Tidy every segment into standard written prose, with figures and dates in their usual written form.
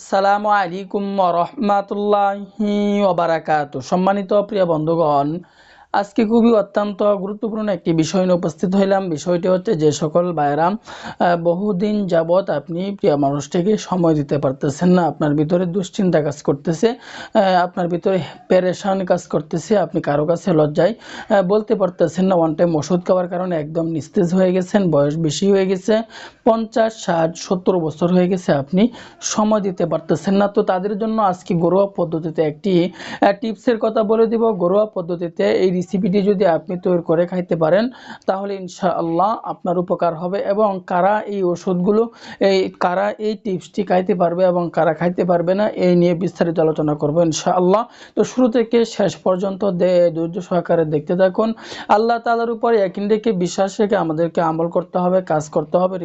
সালামু আলাইকুম রহমাতুল্লাহি ওবারাকাতু। সম্মানিত প্রিয় বন্ধুগণ, আজকে খুবই অত্যন্ত গুরুত্বপূর্ণ একটি বিষয় নিয়ে উপস্থিত হইলাম। বিষয়টি হচ্ছে যে সকল ভাইরা বহুদিন যাবৎ আপনি প্রিয় মানুষটিকে সময় দিতে পারতেছেন না, আপনার ভিতরে দুশ্চিন্তা কাজ করতেছে, আপনার ভিতরে পেরেশান কাজ করতেছে, আপনি কারো কাছে লজ্জায় বলতে পারতেছেন না। ওয়ান টাইম ওষুধ খাওয়ার কারণে একদম নিস্তেজ হয়ে গেছেন, বয়স বেশি হয়ে গেছে, 50, 60, 70 বছর হয়ে গেছে, আপনি সময় দিতে পারতেছেন না। তো তাদের জন্য আজকে ঘরোয়া পদ্ধতিতে একটি টিপসের কথা বলে দিব। ঘরোয়া পদ্ধতিতে এই রেসিপিটি যদি আপনি তৈরি করে খাইতে পারেন তাহলে ইনশাআল্লাহ আপনার উপকার হবে। এবং কারা এই ওষুধগুলো কারা এই টিপসটি খাইতে পারবে এবং কারা খাইতে পারবে না এই নিয়ে বিস্তারিত আলোচনা করব ইনশাআল্লাহ। তো শুরু থেকে শেষ পর্যন্ত ধৈর্য সহকারে দেখতে থাকুন। আল্লাহ তাআলার উপর ইয়াকিন রেখে বিশ্বাস রেখে আমাদেরকে আমল করতে হবে, কাজ করতে হবে।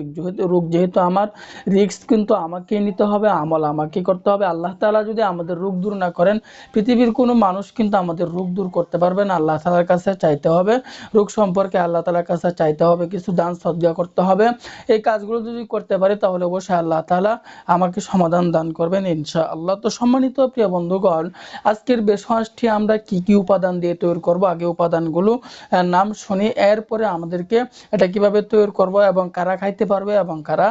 রোগ যেহেতু আমার, রিস্ক কিন্তু আমাকেই নিতে হবে, আমল আমাকেই করতে হবে। আল্লাহ তাআলা যদি আমাদের রোগ দূর না করেন, পৃথিবীর কোনো মানুষ কিন্তু আমাদের রোগ দূর করতে পারবে না। আল্লাহ তাআলার কাছে চাইতে হবে, রোগ সম্পর্কে আল্লাহ তাআলার কাছে চাইতে হবে, কিছু দান সদকা করতে হবে। এই কাজগুলো যদি করতে পারি তাহলে অবশ্যই আল্লাহ তাআলা আমাকে সমাধান দান করবেন ইনশাআল্লাহ। তো সম্মানিত প্রিয় বন্ধুগণ, আজকের বেশওয়াজটি আমরা কি কি উপাদান দিয়ে তৈরি করব, আগে উপাদানগুলো নাম শুনি, এরপরে আমাদেরকে এটা কিভাবে তৈরি করব এবং কারা খাইতে পারবে এবং কারা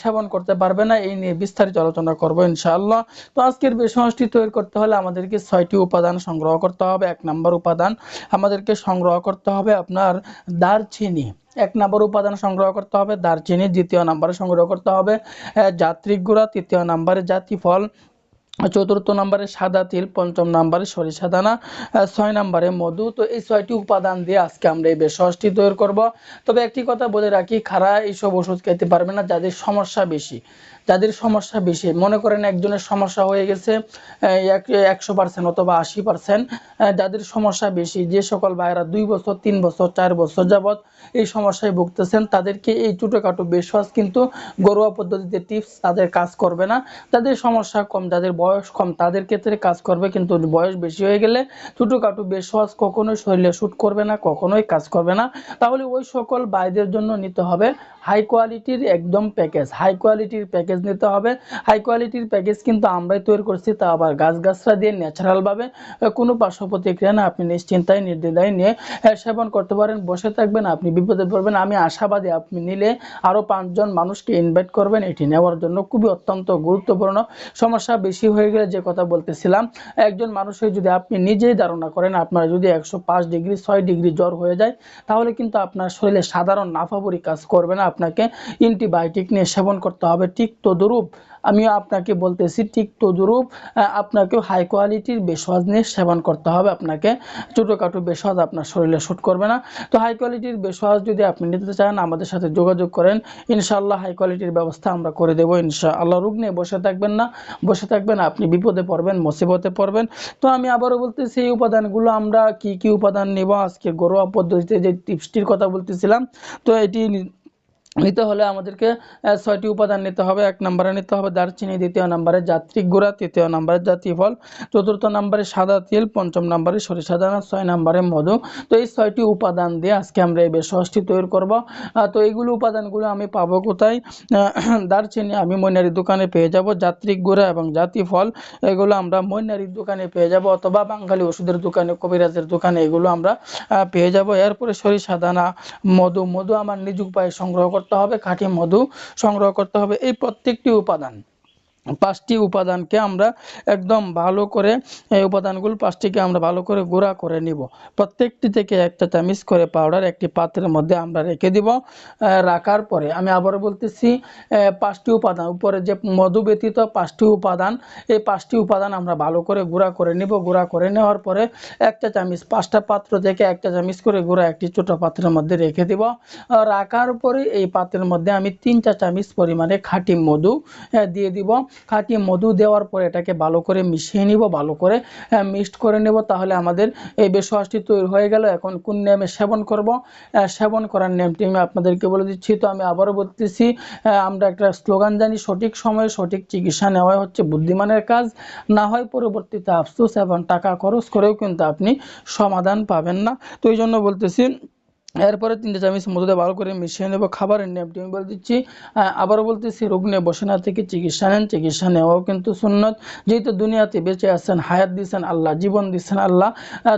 সেবন করতে পারবে না এই নিয়ে বিস্তারিত আলোচনা করব ইনশাআল্লাহ। তো আজকের বেশওয়াজটি তৈরি করতে হলে আমাদেরকে 6টি উপাদান সংগ্রহ করতে হবে। 1 নম্বর উপাদান আমাদেরকে সংগ্রহ করতে হবে আপনার দারচিনি। 1 নম্বর উপাদান সংগ্রহ করতে হবে দারচিনি। দ্বিতীয় নম্বরে সংগ্রহ করতে হবে যাত্রিক গুঁড়া। তৃতীয় নম্বরে জাতিফল। চতুর্থ নম্বরে সাদা তিল। পঞ্চম নম্বরে সরিষা দানা। 6 নম্বরে মধু। তো এই 6টি উপাদান দিয়ে আজকে আমরা এই বেশওয়াজটি তৈরি করব। তবে একটি কথা বলে রাখি, খারা এইসব ওষুধ খেতে পারবে না যাদের সমস্যা বেশি। যাদের সমস্যা বেশি, মনে করেন একজনের সমস্যা হয়ে গেছে 100% অথবা 80%, যাদের সমস্যা বেশি, যে সকল ভাইরা 2 বছর 3 বছর 4 বছর যাবৎ এই সমস্যায় ভুগতেছেন, তাদেরকে এই ছোটোখাটো বেশওয়াজ কিন্তু ঘরোয়া পদ্ধতিতে টিপস তাদের কাজ করবে না। যাদের সমস্যা কম, যাদের বয়স কম, তাদের ক্ষেত্রে কাজ করবে, কিন্তু বয়স বেশি হয়ে গেলে ছোটোখাটো বেশওয়াজ কখনোই শরীরে শ্যুট করবে না, কখনোই কাজ করবে না। তাহলে ওই সকল ভাইদের জন্য নিতে হবে হাই কোয়ালিটির একদম প্যাকেজ, হাই কোয়ালিটির প্যাকেজ নিতে হবে। হাই কোয়ালিটির প্যাকেজ কিন্তু আমরাই তৈরি করছি, তা আবার গাছগাছরা দিয়ে ন্যাচারালভাবে, কোনো পার্শ্ব প্রতিক্রিয়া না। আপনি নিশ্চিন্তায় নির্দ্বিধায় নিয়ে সেবন করতে পারেন। বসে থাকবেন, আপনি বিপদে পড়বেন। আমি আশাবাদী আপনি নিলে আরও 5 জন মানুষকে ইনভাইট করবেন এটি নেওয়ার জন্য। খুবই অত্যন্ত গুরুত্বপূর্ণ। সমস্যা বেশি হয়ে গেলে যে কথা বলতেছিলাম, একজন মানুষের যদি আপনি নিজেই ধারণা করেন আপনার যদি 105 ডিগ্রি 6 ডিগ্রি জ্বর হয়ে যায়, তাহলে কিন্তু আপনার শরীরে সাধারণ নাফাবরি কাজ করবে না, আপনাকে অ্যান্টিবায়োটিক নিয়ে সেবন করতে হবে। ঠিক তদ্রূপ আমিও আপনাকে বলতেছি, ঠিক তদ্রূপ আপনাকেও হাই কোয়ালিটির বেশওয়াজ নিয়ে সেবন করতে হবে। আপনাকে ছোটোখাটো বেশওয়াজ আপনার শরীরে শ্যুট করবে না। তো হাই কোয়ালিটির বেশওয়াজ যদি আপনি নিতে চান আমাদের সাথে যোগাযোগ করেন, ইনশাআল্লাহ হাই কোয়ালিটির ব্যবস্থা আমরা করে দেবো ইনশাআল্লাহ। রোগ নিয়ে বসে থাকবেন না, বসে থাকবেন আপনি বিপদে পড়বেন, মুসিবতে পড়বেন। তো আমি আবারও বলতেছি এই উপাদানগুলো আমরা কি কি উপাদান নেব আজকে ঘরোয়া পদ্ধতিতে যে টিপসটির কথা বলতেছিলাম, তো এটি নিতে হলে আমাদেরকে 6টি উপাদান নিতে হবে। 1 নম্বরে নিতে হবে দারচিনি, দ্বিতীয় নম্বরে যাত্রিক গুঁড়া, তৃতীয় নম্বরে জাতিফল, চতুর্থ নম্বরে সাদা তিল, পঞ্চম নম্বরে সরিষা দানা, 6 নম্বরে মধু। তো এই 6টি উপাদান দিয়ে আজকে আমরা এই বেশওয়াজটি তৈরি করব। তো এইগুলো উপাদানগুলো আমি পাবো কোথায়? দারচিনি আমি মইনারির দোকানে পেয়ে যাব, যাত্রিক গুঁড়া এবং জাতিফল এগুলো আমরা মইনারির দোকানে পেয়ে যাব, অথবা বাঙালি ওষুধের দোকানে, কবিরাজের দোকানে এগুলো আমরা পেয়ে যাব। এরপরে সরিষা দানা, মধু। মধু আমার নিজ উপায়ে সংগ্রহ করতে হবে, খাঁটি মধু সংগ্রহ করতে হবে। এই প্রত্যেকটি উপাদান, 5টি উপাদানকে আমরা একদম ভালো করে, এই উপাদানগুলো 5টিকে আমরা ভালো করে গুঁড়া করে নিব। প্রত্যেকটি থেকে 1 চা চামচ করে পাউডার একটি পাত্রের মধ্যে আমরা রেখে দিব। রাখার পরে আমি আবারও বলতেছি 5টি উপাদান, উপরে যে মধু ব্যতীত 5টি উপাদান, এই 5টি উপাদান আমরা ভালো করে গুঁড়া করে নিব। গুঁড়া করে নেওয়ার পরে 1 চা চামচ, 5টা পাত্র থেকে 1 চা চামচ করে গুঁড়া একটি ছোটো পাত্রের মধ্যে রেখে দিব। রাখার পরে এই পাত্রের মধ্যে আমি 3 চা চামচ পরিমাণে খাঁটি মধু দিয়ে দিব। খাঁটি মধু দেওয়ার পরে এটাকে ভালো করে মিশিয়ে নিব, ভালো করে মিক্সড করে নেব। তাহলে আমাদের এই বেশওয়াজটি তৈরি হয়ে গেল। এখন কোন নিয়মে সেবন করব, সেবন করার নিয়মটি আমি আপনাদেরকে বলে দিচ্ছি। তো আমি আবারও বলতেছি, আমরা একটা স্লোগান জানি, সঠিক সময়ে সঠিক চিকিৎসা নেওয়া হচ্ছে বুদ্ধিমানের কাজ, না হয় পরবর্তীতে আফসোস এবং টাকা খরচ করেও কিন্তু আপনি সমাধান পাবেন না। তো এই জন্য বলতেছি এরপরে 3 চামচ মধুতে ভালো করে মিশিয়ে নেব। খাবারের নিয়মটি আমি বলে দিচ্ছি, আবারও বলতেছি, রোগ নিয়ে বসে না থেকে চিকিৎসা নেন। চিকিৎসা নেওয়াও কিন্তু সুন্নত। যেহেতু দুনিয়াতে বেঁচে আছেন, হায়াত দিচ্ছেন আল্লাহ, জীবন দিচ্ছেন আল্লাহ,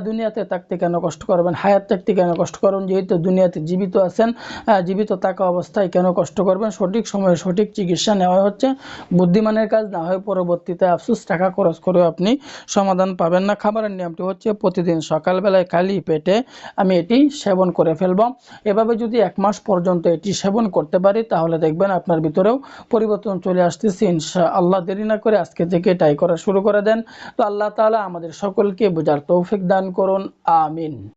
দুনিয়াতে থাকতে কেন কষ্ট করবেন, হায়াত থাকতে কেন কষ্ট করবেন? যেহেতু দুনিয়াতে জীবিত আছেন, জীবিত থাকা অবস্থায় কেন কষ্ট করবেন? সঠিক সময়ে সঠিক চিকিৎসা নেওয়া হচ্ছে বুদ্ধিমানের কাজ, না হয় পরবর্তীতে আফসোস টাকা খরচ করেও আপনি সমাধান পাবেন না। খাবারের নিয়মটি হচ্ছে প্রতিদিন সকালবেলায় খালি পেটে আমি এটি সেবন করে ফেলব। এভাবে যদি 1 মাস পর্যন্ত এটি সেবন করতে পারি, তাহলে দেখবেন আপনার ভিতরেও পরিবর্তন চলে আসতেছে ইনশাআল্লাহ। দেরি না করে আজকে থেকে এটাই করা শুরু করে দেন। তো আল্লাহ তাআলা আমাদের সকলকে বোঝার তৌফিক দান করুন, আমিন।